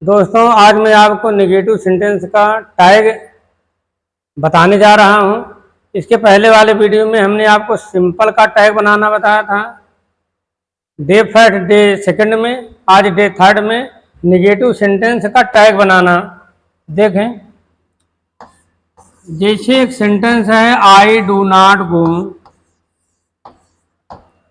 दोस्तों आज मैं आपको नेगेटिव सेंटेंस का टैग बताने जा रहा हूं। इसके पहले वाले वीडियो में हमने आपको सिंपल का टैग बनाना बताया था डे फर्स्ट डे सेकंड में। आज डे थर्ड में नेगेटिव सेंटेंस का टैग बनाना। देखें, जैसे एक सेंटेंस है आई do not go,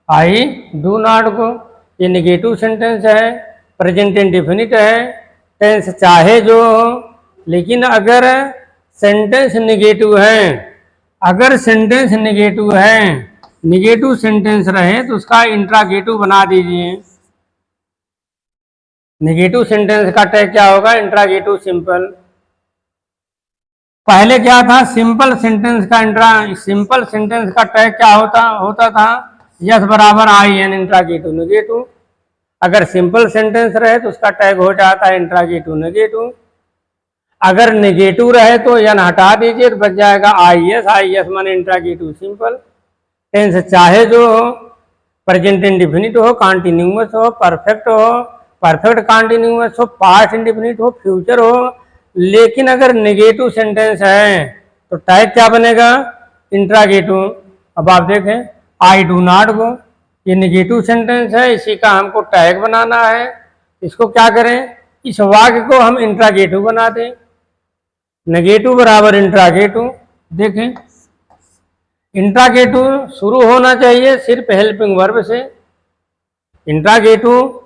I do not go, ये नेगेटिव सेंटेंस है, प्रेजेंट इंडेफिनिट है, टेंस चाहे जो हो। लेकिन अगर सेंटेंस नेगेटिव है, अगर सेंटेंस नेगेटिव है, नेगेटिव सेंटेंस रहे तो उसका इंट्रागेटिव बना दीजिए। नेगेटिव सेंटेंस का टैग क्या होगा? Interrogative simple. पहले क्या था? सिंपल सेंटेंस का सिंपल सेंटेंस का टैग क्या होता था यस बराबर आई एन इंट्रागेटिव नेगेटिव। अगर सिंपल सेंटेंस रहे तो उसका टैग हो जाता है इंट्रागेटिव नेगेटिव। अगर नेगेटिव रहे तो एन हटा दीजिए तो बच जाएगा आई एस माने इंट्रागेटिव सिंपल। टेंस चाहे जो हो, प्रेजेंट इंडेफिनिट हो, कॉन्टिन्यूअस हो, परफेक्ट हो, परफेक्ट कॉन्टिन्यूअस हो, पास्ट इंडेफिनिट हो, फ्यूचर हो। लेकिन अगर नेगेटिव सेंटेंस है तो टैग क्या बनेगा? इंट्रागेटिव। अब आप देखें, आई डू नॉट गो, ये नेगेटिव सेंटेंस है, इसी का हमको टैग बनाना है। इसको क्या करें? इस वाक्य को हम इंट्रागेटिव बना दें। नेगेटिव बराबर इंट्रागेटिव। देखें, इंट्रागेटिव शुरू होना चाहिए सिर्फ हेल्पिंग वर्ब से। इंट्रागेटिव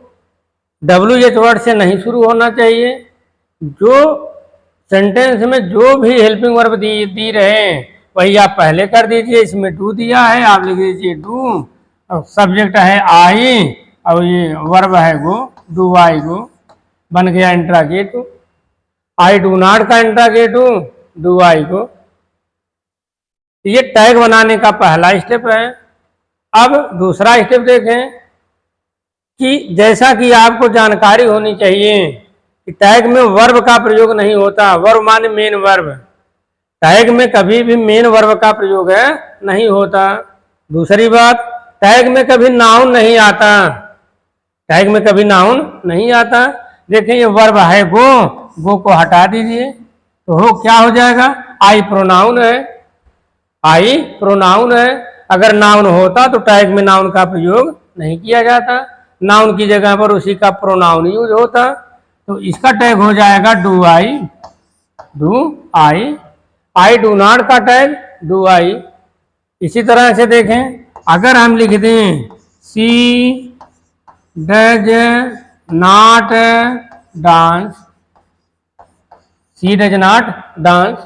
WH वर्ड से नहीं शुरू होना चाहिए। जो सेंटेंस में जो भी हेल्पिंग वर्ब दी रहे वही आप पहले कर दीजिए। इसमें डू दिया है, आप लिख दीजिए डू, और सब्जेक्ट है आई, और ये वर्ब है गो, डू आई गो, बन गया इंट्रागेटिव। आई डू नॉट का इंट्रागेटिव, डू आई गो। ये टैग बनाने का पहला स्टेप है। अब दूसरा स्टेप देखें कि जैसा कि आपको जानकारी होनी चाहिए कि टैग में वर्ब का प्रयोग नहीं होता। वर्ब माने मेन वर्ब, टैग में कभी भी मेन वर्ब का प्रयोग नहीं होता। दूसरी बात, टैग में कभी नाउन नहीं आता, टैग में कभी नाउन नहीं आता। देखें, ये वर्ब है गो को हटा दीजिए तो हो क्या हो जाएगा? आई प्रोनाउन है, आई प्रोनाउन है। अगर नाउन होता तो टैग में नाउन का प्रयोग नहीं किया जाता, नाउन की जगह पर उसी का प्रोनाउन यूज होता। तो इसका टैग हो जाएगा do I, do I. I do not का टैग डू आई। इसी तरह से देखें, अगर हम लिख दें she does not dance, she does not dance.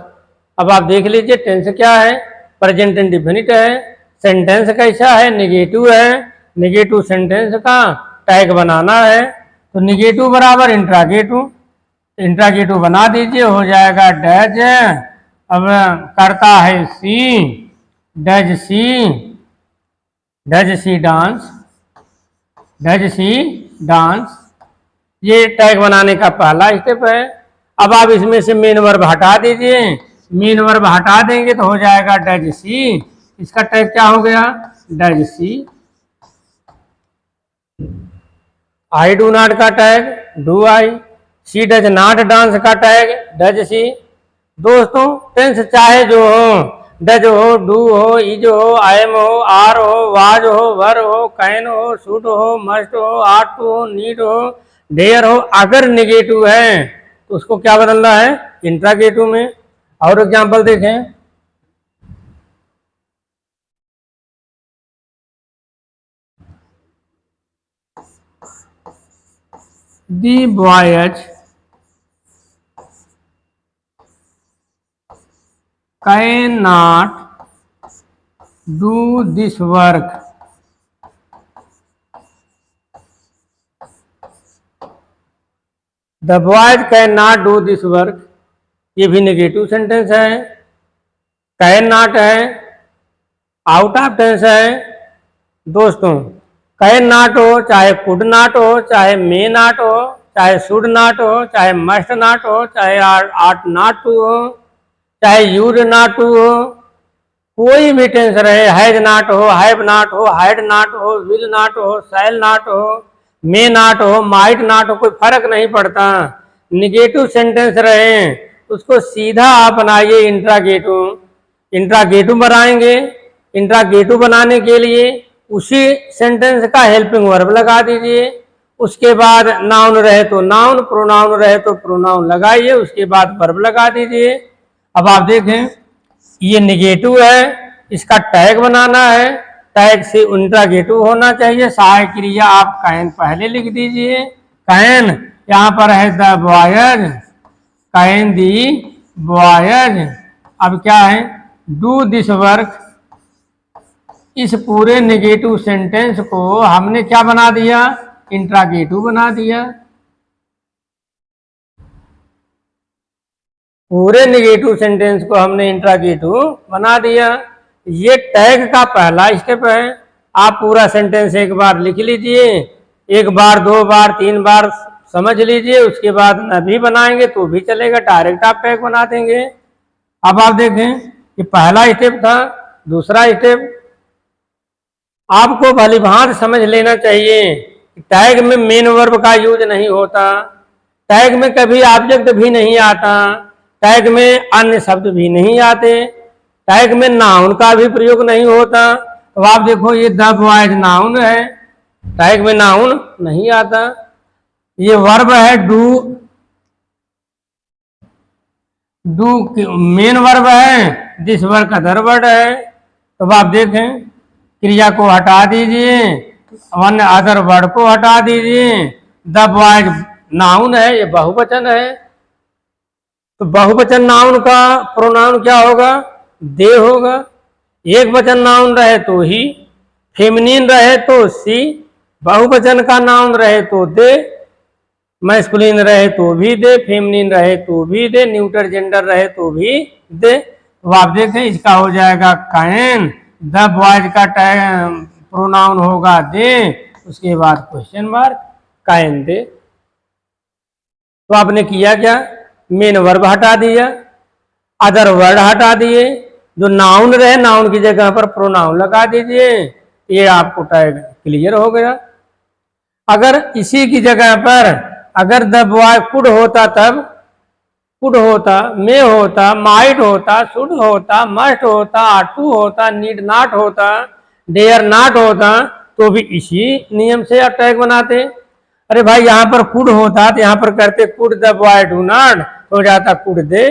अब आप देख लीजिए टेंस क्या है? प्रेजेंट इंडेफिनिट है। सेंटेंस कैसा है? नेगेटिव है। नेगेटिव सेंटेंस का टैग बनाना है तो नेगेटिव बराबर इंट्रागेटिव, इंट्रागेटिव बना दीजिए, हो जाएगा डज। अब करता है she, does she, does she dance, does she dance. ये टैग बनाने का पहला स्टेप है। अब आप इसमें से मेन वर्ब हटा दीजिए। मेन वर्ब हटा देंगे तो हो जाएगा डज सी। इसका टैग क्या हो गया? Does she. I do not का tag do I, she does not dance का टैग डज सी। दोस्तों, टेंस चाहे जो हो, डज हो, डू हो, इज हो, एम हो, आर हो, वाज हो, वर हो, कैन हो, शुड हो, मस्ट हो, आट हो, नीड हो, डेयर हो, अगर नेगेटिव है तो उसको क्या बदलना है? इंट्रागेटिव में। और एग्जाम्पल देखें, The boys cannot do this work. The boys cannot do this work. ये भी नेगेटिव सेंटेंस है। कैन नॉट है, आउट ऑफ टेंस है। दोस्तों, कैन नॉट हो, चाहे कुड नॉट हो, चाहे मे नॉट हो, चाहे शुड नॉट हो, चाहे मस्ट नॉट हो, चाहे आट नॉट टू हो, चाहे यूज नॉट टू हो, कोई भी टेंस रहे, हैज नॉट हो, हैव नॉट हो, हैड नॉट हो, विल नॉट हो, शैल नॉट हो, मे नॉट हो, माइट नॉट हो, कोई फर्क नहीं पड़ता। निगेटिव सेंटेंस रहे उसको सीधा आप बनाइए इंट्रागेटिव। इंट्रागेटिव बनाएंगे, इंट्रागेटिव बनाने के लिए उसी सेंटेंस का हेल्पिंग वर्ब लगा दीजिए। उसके बाद नाउन रहे तो नाउन, प्रोनाउन रहे तो प्रोनाउन लगाइए, उसके बाद वर्ब लगा दीजिए। अब आप देखें ये निगेटिव है, इसका टैग बनाना है, टैग से इंट्रागेटिव होना चाहिए। सहायक क्रिया आप कैन पहले लिख दीजिए। कैन यहाँ पर है the boys, can the boys. अब क्या है, डू दिस वर्क। इस पूरे नेगेटिव सेंटेंस को हमने क्या बना दिया, इंट्रागेटिव बना दिया। पूरे नेगेटिव सेंटेंस को हमने इंट्रागेटिव बना दिया। ये टैग का पहला स्टेप है। आप पूरा सेंटेंस एक बार लिख लीजिए, एक बार, दो बार, तीन बार समझ लीजिए, उसके बाद न भी बनाएंगे तो भी चलेगा, डायरेक्ट आप टैग बना देंगे। अब आप देखें ये पहला स्टेप था। दूसरा स्टेप आपको भली भांति समझ लेना चाहिए, टैग में मेन वर्ब का यूज नहीं होता, टैग में कभी ऑब्जेक्ट भी नहीं आता, टैग में अन्य शब्द भी नहीं आते, टैग में नाउन का भी प्रयोग नहीं होता। तो आप देखो ये द बॉयज नाउन है, टैग में नाउन नहीं आता। ये वर्ब है डू, डू मेन वर्ब है, दिस वर्ब अदर वर्ब है। तो आप देखें क्रिया को हटा दीजिए, वन अदर वर्ड को हटा दीजिए। द बॉयज नाउन है, ये बहुवचन है, तो बहुवचन नाउन का प्रोनाउन क्या होगा, दे होगा। एक वचन नाउन रहे तो ही, फेमिनिन रहे तो सी, बहुवचन का नाउन रहे तो दे, मैस्कुलिन रहे तो भी दे, फेमिनिन रहे तो भी दे, न्यूटर जेंडर रहे तो भी दे। तो आप देखें इसका हो जाएगा कैन, द बॉयज का प्रोनाउन होगा दे, उसके बाद क्वेश्चन मार्क, कैन दे। तो आपने किया क्या, मेन वर्ब हटा दिया, अदर वर्ड हटा दिए, जो नाउन रहे नाउन की जगह पर प्रोनाउन लगा दीजिए, ये आपको टैग क्लियर हो गया। अगर इसी की जगह पर अगर द बॉय कुड होता, तब कुड होता, मे होता, माइट होता, शुड होता, मस्ट होता, टू होता, नीड नॉट होता, डेयर नॉट होता, तो भी इसी नियम से आप टैग बनाते। अरे भाई यहाँ पर कुड होता तो यहाँ पर करते could the boy do not, हो जाता कुड दे,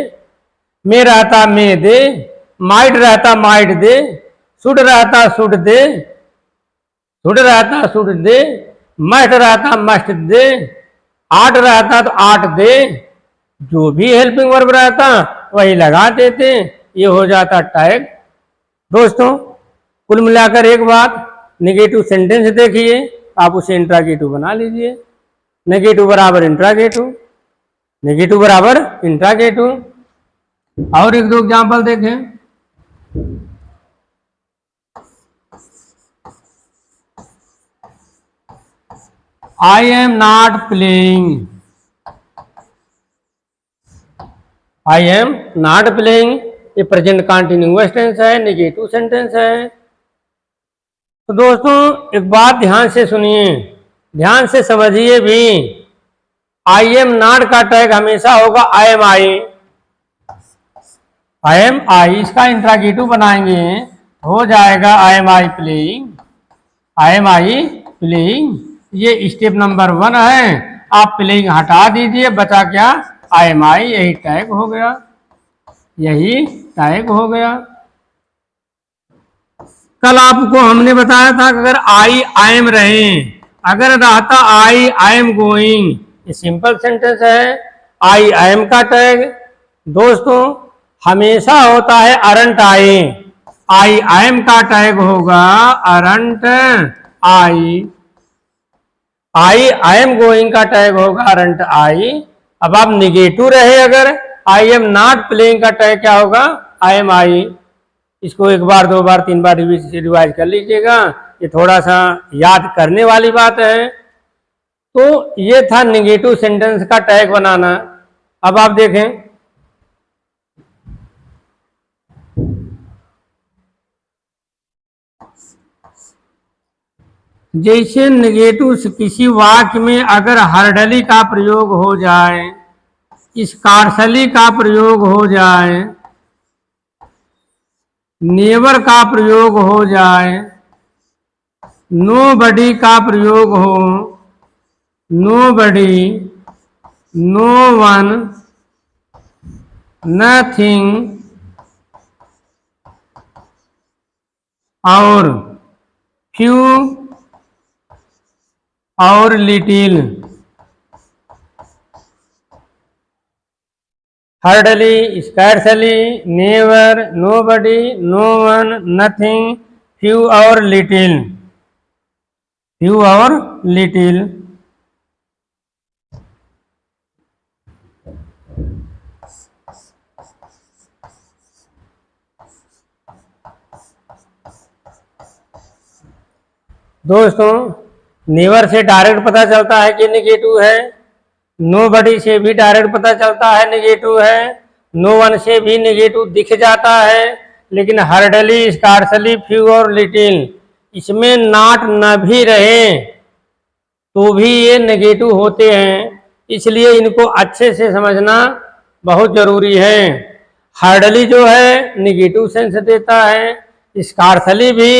मे रहता मे दे, माइट रहता माइट दे, शुड रहता शुड दे, शुड रहता शुड दे, मस्ट रहता मस्ट दे, आट रहता तो आट दे, जो भी हेल्पिंग वर्ब रहता वही लगा देते, ये हो जाता टैग। दोस्तों कुल मिलाकर एक बात, नेगेटिव सेंटेंस देखिए, आप उसे इंट्रागेटिव बना लीजिए। नेगेटिव बराबर इंट्रागेटिव, नेगेटिव बराबर इंट्रागेटिव। और एक दो एग्जाम्पल देखें। I am not playing, I am not playing, ये प्रेजेंट कंटिन्यूअस टेंस है, नेगेटिव सेंटेंस है। तो दोस्तों एक बात ध्यान से सुनिए, ध्यान से समझिए भी, आई एम नॉट का टैग हमेशा होगा I am I, I am आई, इसका इंट्रागेटिव बनाएंगे, हो जाएगा I am I playing, I am I playing. ये स्टेप नंबर 1 है। आप प्लेइंग हटा दीजिए, बचा क्या, आई एम आई, यही टैग हो गया, यही टैग हो गया। कल आपको हमने बताया था कि अगर आई एम रहे, अगर रहता आई एम गोइंग, ये सिंपल सेंटेंस है, आई एम का टैग दोस्तों हमेशा होता है अरंट आई एम का टैग होगा अरंट आई एम गोइंग का टैग होगा अरंट आई। अब आप निगेटिव रहे अगर, आई एम नॉट प्लेइंग का टैग क्या होगा, आई एम आई। इसको एक बार, दो बार, तीन बार रिवाइज कर लीजिएगा, ये थोड़ा सा याद करने वाली बात है। तो ये था नेगेटिव सेंटेंस का टैग बनाना। अब आप देखें, जैसे नेगेटिव किसी वाक्य में अगर हर्डली का प्रयोग हो जाए, स्कार्सली का प्रयोग हो जाए, नेवर का प्रयोग हो जाए, नोबडी का प्रयोग हो, नोबडी, नो वन, नथिंग और फ्यू और little. hardly, scarcely, never, nobody, no one, nothing, few और little, few और little। दोस्तों नेवर से डायरेक्ट पता चलता है कि निगेटिव है, नोबडी से भी डायरेक्ट पता चलता है निगेटिव है, नो वन से भी निगेटिव दिख जाता है, लेकिन हार्डली, स्कार्सली, फ्यू और लिटिल इसमें नॉट न भी रहे तो भी ये नेगेटिव होते हैं, इसलिए इनको अच्छे से समझना बहुत जरूरी है। हार्डली जो है नेगेटिव सेंस देता है, स्कार्सली भी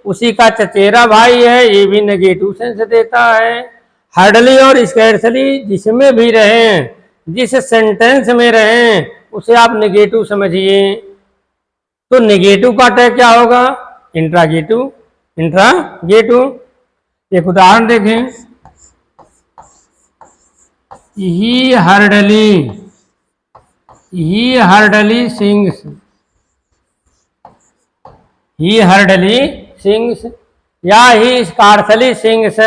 उसी का चचेरा भाई है, ये भी नेगेटिव सेंस देता है। हार्डली और स्कैर्सली जिसमें भी रहें, जिस सेंटेंस में रहें उसे आप नेगेटिव समझिए। तो नेगेटिव का टैग क्या होगा? Interrogative, interrogative. एक उदाहरण देखें, he hardly sings, he hardly sings या he scarcely sings.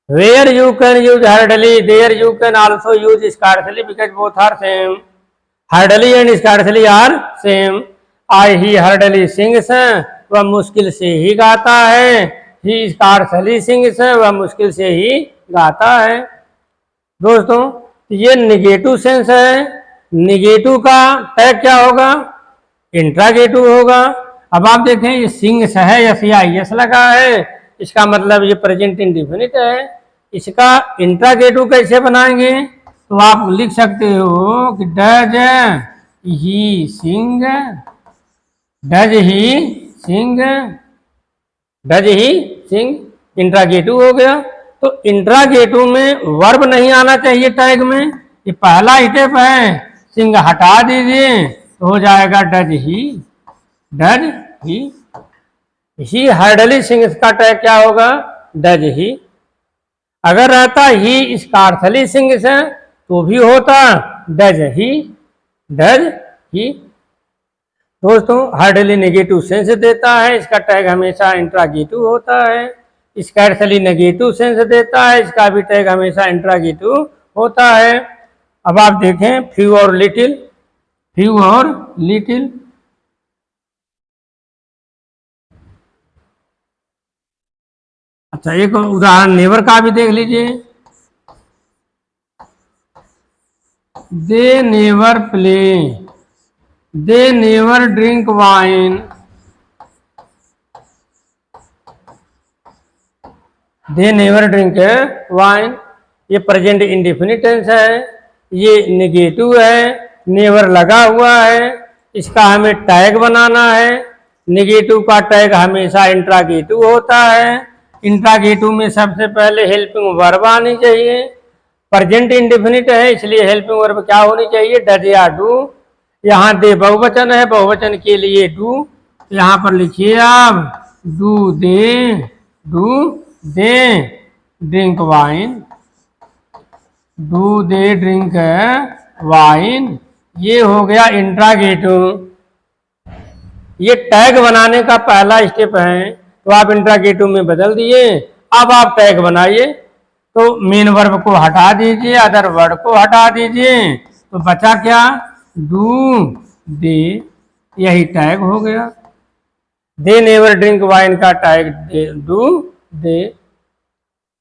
Where you can use hardly, there you can also use scarcely because both are same. Hardly and scarcely are same. I he hardly sings, वह मुश्किल से ही गाता है। He scarcely sings, वह मुश्किल से ही गाता है। दोस्तों ये निगेटिव सेंस है, निगेटिव का टैग क्या होगा? इंट्रागेटिव होगा। अब आप देखें ये सिंग्स है, यस या यस लगा है, इसका मतलब ये प्रेजेंट इंडेफिनिट है। इसका इंट्रागेटिव कैसे बनाएंगे? तो आप लिख सकते हो कि does he sing, does he sing, does he sing interrogative हो गया। तो इंट्रागेटिव में वर्ब नहीं आना चाहिए टैग में, ये पहला स्टेप है। सिंग हटा दीजिए तो हो जाएगा does he, does he hardly sings का टैग क्या होगा? Does he. अगर रहता ही स्कार्सली सिंग्स तो भी होता डज ही, डज ही। दोस्तों हार्डली नेगेटिव सेंस देता है, इसका टैग हमेशा इंट्रागेटिव होता है। स्कार्सली नेगेटिव सेंस देता है, इसका भी टैग हमेशा इंट्रागेटिव होता है। अब आप देखें फ्यू और लिटिल, फ्यू और लिटिल। अच्छा एक उदाहरण नेवर का भी देख लीजिए। They never play, they never drink wine, they never drink wine. ये प्रेजेंट इंडेफिनिट टेंस है, ये नेगेटिव है, नेवर लगा हुआ है, इसका हमें टैग बनाना है। नेगेटिव का टैग हमेशा इंट्रागेटिव होता है। इंट्रागेटिव में सबसे पहले हेल्पिंग वर्ब आनी चाहिए। प्रेजेंट इंडेफिनिट है इसलिए हेल्पिंग वर्ब क्या होनी चाहिए? डज या डू। यहाँ दे बहुवचन है, बहुवचन के लिए डू। यहाँ पर लिखिए आप do they drink wine, do they drink wine. ये हो गया इंट्रागेटिव। ये टैग बनाने का पहला स्टेप है, तो आप इंट्रागेटिव में बदल दिए। अब आप टैग बनाइए, तो मेन वर्ब को हटा दीजिए, अदर वर्ड को हटा दीजिए, तो बचा क्या? डू दे, यही टैग हो गया। दे नेवर ड्रिंक वाइन का टैग डू दे।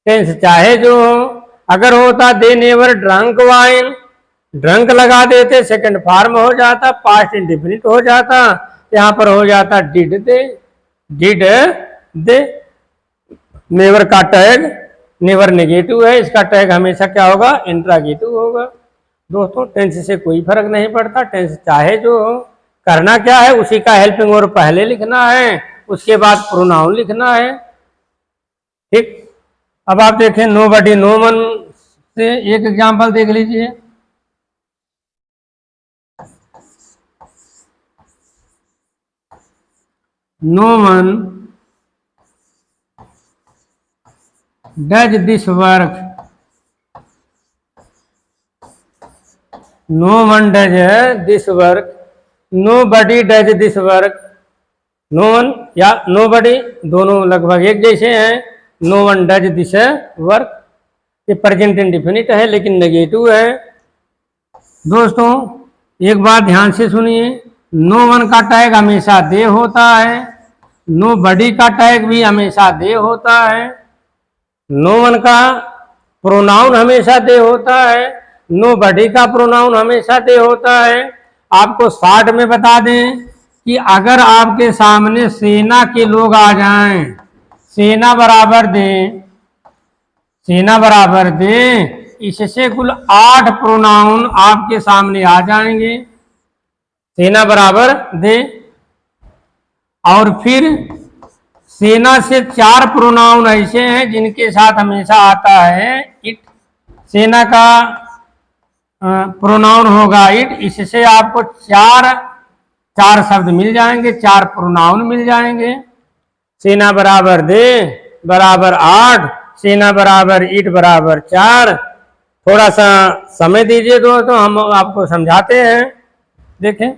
टेंस चाहे जो हो, अगर होता they never drunk wine, drunk लगा देते सेकंड फॉर्म हो जाता, पास्ट इंडेफिनिट हो जाता, यहाँ पर हो जाता did they, did they. Never का टैग नेवर नेगेटिव है, इसका टैग हमेशा क्या होगा? इंट्रागेटिव होगा। दोस्तों टेंस से कोई फर्क नहीं पड़ता, टेंस चाहे जो हो, करना क्या है, उसी का हेल्पिंग वर्ब पहले लिखना है, उसके बाद प्रोनाउन लिखना है। ठीक, अब आप देखें नोबडी नो वन से एक एग्जांपल देख लीजिए। No one does this work, no one does this work, nobody does this work. No one या नो बडी दोनों लगभग एक जैसे हैं। No one does this work ये प्रेजेंट इंडेफिनिट है लेकिन नेगेटिव है। दोस्तों एक बात ध्यान से सुनिए, नो वन का टैग हमेशा दे होता है, नो बडी का टैग भी हमेशा दे होता है, नो वन का प्रोनाउन हमेशा दे होता है, नो बडी का प्रोनाउन हमेशा दे होता है। आपको शॉर्ट में बता दें कि अगर आपके सामने सेना के लोग आ जाएं, सेना बराबर दे, सेना बराबर दे, इससे कुल 8 प्रोनाउन आपके सामने आ जाएंगे। सेना बराबर दे और फिर सेना से 4 प्रोनाउन ऐसे हैं जिनके साथ हमेशा आता है इट, सेना का प्रोनाउन होगा इट, इससे आपको 4 शब्द मिल जाएंगे, 4 प्रोनाउन मिल जाएंगे। सेना बराबर दे बराबर 8, सेना बराबर इट बराबर 4। थोड़ा सा समय दीजिए दोस्तों, हम आपको समझाते हैं। देखें,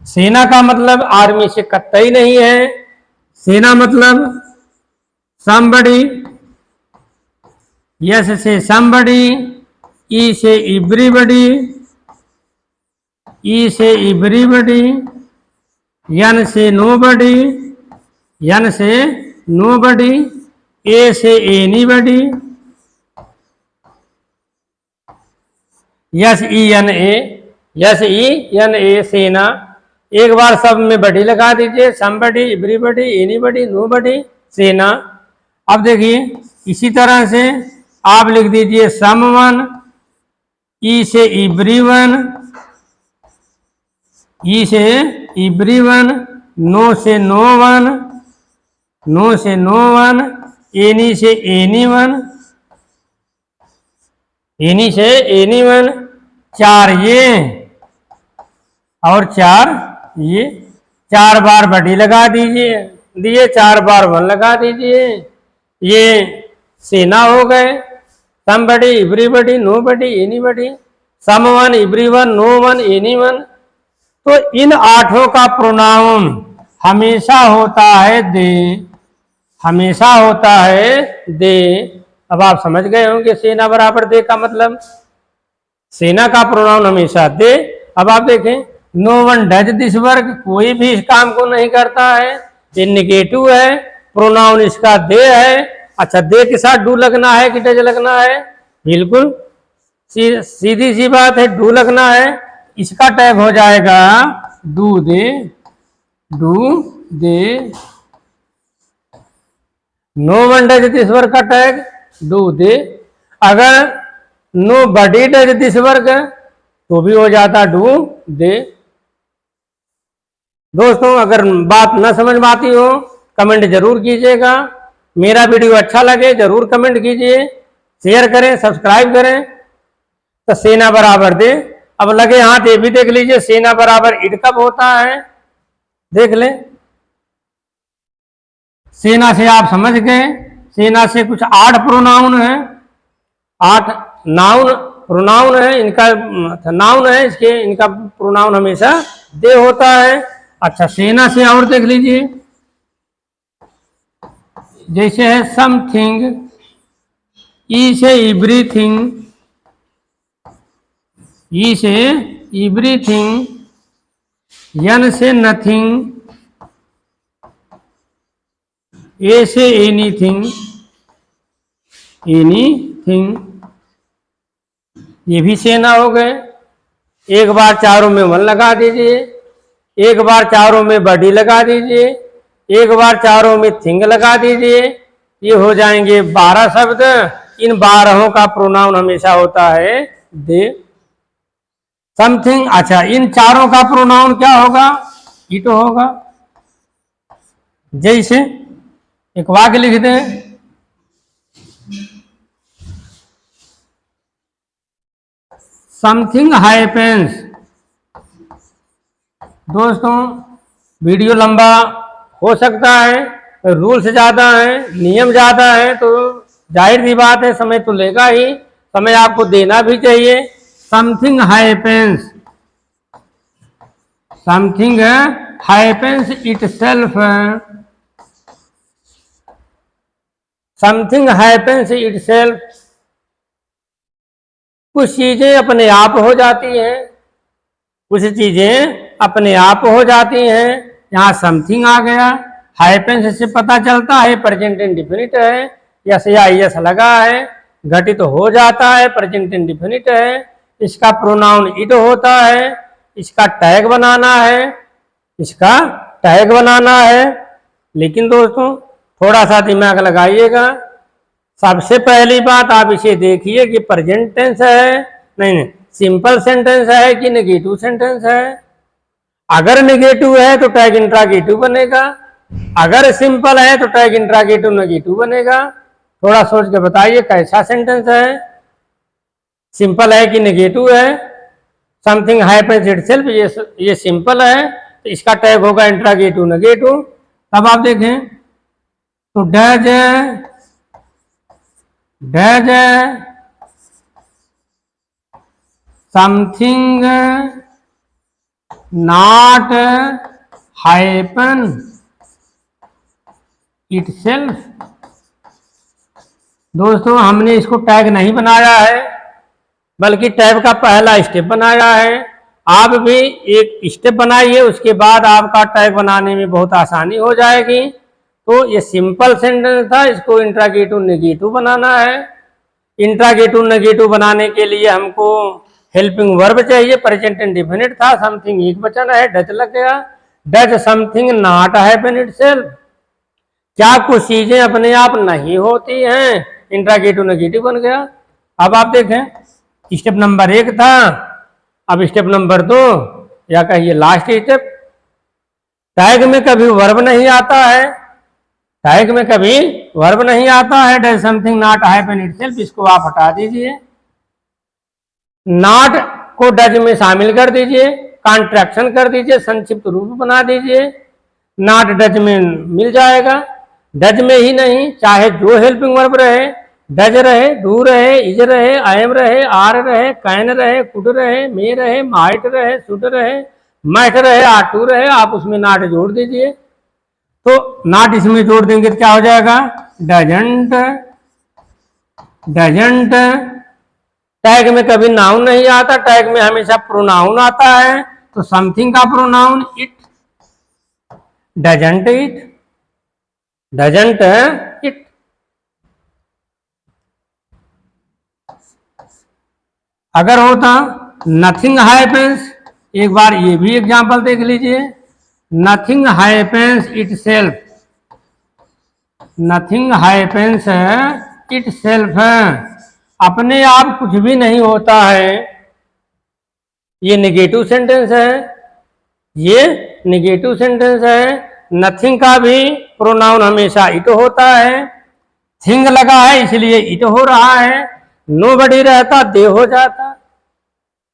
सेना का मतलब आर्मी से कतई नहीं है, सेना मतलब somebody, यस से somebody, ई से everybody, ई से everybody, यन से nobody, यन से nobody, ए से anybody, S E N A, S E N A सेना। एक बार सब में बडी लगा दीजिए, somebody, everybody, anybody, nobody, सेना। अब देखिए इसी तरह से आप लिख दीजिए someone, ई से everyone, ई से everyone, नो से no one, नो से no one, एनी से anyone, एनी से anyone। 4 ये और 4 ये, 4 बार बडी लगा दीजिए, दिए 4 बार वन लगा दीजिए, ये सेना हो गए। somebody, everybody, nobody, anybody, someone, everyone, no one, anyone। तो इन 8 का प्रोनाउन हमेशा होता है दे, हमेशा होता है दे। अब आप समझ गए होंगे सेना बराबर दे का मतलब, सेना का प्रोनाउन हमेशा दे। अब आप देखें no one does this work, कोई भी इस काम को नहीं करता है, ये निगेटिव है, प्रोनाउन इसका दे है। अच्छा, दे के साथ डू लगना है कि डज लगना है? बिल्कुल सीधी सी बात है, डू लगना है। इसका टैग हो जाएगा do they, do they. No one does this work का टैग डू दे। अगर nobody does this work तो भी हो जाता डू दे। दोस्तों अगर बात न समझ में आती हो कमेंट जरूर कीजिएगा, मेरा वीडियो अच्छा लगे जरूर कमेंट कीजिए, शेयर करें, सब्सक्राइब करें। तो सेना बराबर दे, अब लगे हाथ ये भी देख लीजिए सेना बराबर इट कब होता है, देख लें। सेना से आप समझ गए, सेना से कुछ 8 प्रोनाउन है, 8 नाउन प्रोनाउन है, इनका नाउन है, इसके इनका प्रोनाउन हमेशा दे होता है। अच्छा, सेना से और देख लीजिए, जैसे है समथिंग, ई से एवरीथिंग, ई से एवरीथिंग, यन से नथिंग, ए से एनीथिंग, एनीथिंग, ये भी सेना हो गए। एक बार चारों में वन लगा दीजिए, एक बार चारों में बडी लगा दीजिए, एक बार चारों में थिंग लगा दीजिए, ये हो जाएंगे 12 शब्द। इन 12 का प्रोनाउन हमेशा होता है दे। समथिंग, अच्छा इन चारों का प्रोनाउन क्या होगा? इट होगा। जैसे एक वाक्य लिख दें, समथिंग हैपेंस। दोस्तों वीडियो लंबा हो सकता है, रूल्स ज्यादा है, नियम ज्यादा है, तो जाहिर सी बात है समय तो लेगा ही, समय आपको देना भी चाहिए। Something happens, something happens itself, something happens itself, कुछ चीजें अपने आप हो जाती हैं, कुछ चीजें अपने आप हो जाती हैं। यहाँ समथिंग आ गया, हैपेंस से पता चलता है प्रेजेंट इंडेफिनिट है, यस या यस लगा है, घटित तो हो जाता है, प्रेजेंट इंडेफिनिट है, इसका प्रोनाउन इट होता है, इसका टैग बनाना है, इसका टैग बनाना है। लेकिन दोस्तों थोड़ा सा दिमाग लगाइएगा, सबसे पहली बात आप इसे देखिए कि प्रेजेंट टेंस है, नहीं सिंपल सेंटेंस है कि नेगेटिव सेंटेंस है। अगर नेगेटिव है तो टैग इंट्रागेटिव बनेगा, अगर सिंपल है तो टैग इंट्रागेटिव नेगेटिव बनेगा। थोड़ा सोच के बताइए कैसा सेंटेंस है, सिंपल है कि नेगेटिव है? समथिंग हैपेंस इटसेल्फ, ये सिंपल है तो इसका टैग होगा इंट्रागेटिव नेगेटिव। तब आप देखें तो does something not happen itself. दोस्तों हमने इसको टैग नहीं बनाया है, बल्कि टैग का पहला स्टेप बनाया है। आप भी एक स्टेप बनाइए, उसके बाद आपका टैग बनाने में बहुत आसानी हो जाएगी। तो ये सिंपल सेंटेंस था, इसको इंट्रागेटिव नेगेटिव बनाना है। इंट्रागेटिव नेगेटिव बनाने के लिए हमको हेल्पिंग वर्ब चाहिए, प्रेजेंट इंडेफिनिट था, समथिंग एक वचन है, डज लग गया। Does something not happen itself, क्या कुछ चीजें अपने आप नहीं होती हैं, इंट्रागेटिव नेगेटिव बन गया। अब आप देखें स्टेप नंबर 1 था, अब स्टेप नंबर 2 या कहिए लास्ट स्टेप। टैग में कभी वर्ब नहीं आता है, टैग में कभी वर्ब नहीं आता है। Does something not happen itself, इसको आप हटा दीजिए, नॉट को डज में शामिल कर दीजिए, कॉन्ट्रैक्शन कर दीजिए, संक्षिप्त रूप बना दीजिए, नॉट डज में मिल जाएगा। डज में ही नहीं, चाहे जो हेल्पिंग वर्ब रहे, डज रहे, डू रहे, इज रहे, आएम रहे, आर रहे, कैन रहे, कुड रहे, मे रहे, माइट रहे, शुड रहे, माइट रहे, आर टू रहे, आप उसमें नॉट जोड़ दीजिए। तो नॉट इसमें जोड़ देंगे तो क्या हो जाएगा? Doesn't, doesn't. टैग में कभी नाउन नहीं आता, टैग में हमेशा प्रोनाउन आता है। तो समथिंग का pronoun it, doesn't it, doesn't it. अगर होता नथिंग हैपेंस, एक बार ये भी एग्जांपल देख लीजिए, nothing happens itself, nothing happens itself, अपने आप कुछ भी नहीं होता है, ये नेगेटिव सेंटेंस है, ये नेगेटिव सेंटेंस है। नथिंग का भी प्रोनाउन हमेशा इट होता है, थिंग लगा है इसलिए इट हो रहा है। नोबडी रहता दे हो जाता,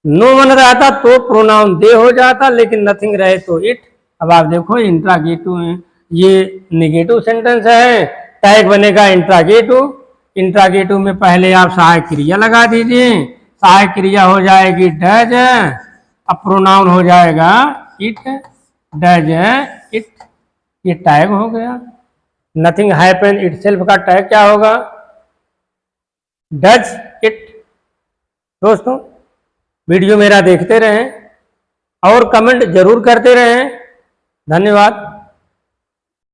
नो वन रहता तो प्रोनाउन दे हो जाता, लेकिन नथिंग रहे तो इट। अब आप देखो इंट्रागेटिव, ये नेगेटिव सेंटेंस है, टैग बनेगा इंट्रागेटिव। इंट्रागेटिव में पहले आप सहायक क्रिया लगा दीजिए, सहायक क्रिया हो जाएगी डज, अब प्रोनाउन हो जाएगा इट, डज इट, ये टैग हो गया। नथिंग हैपन इटसेल्फ का टैग क्या होगा? Does it. दोस्तों वीडियो मेरा देखते रहें और कमेंट जरूर करते रहें। धन्यवाद।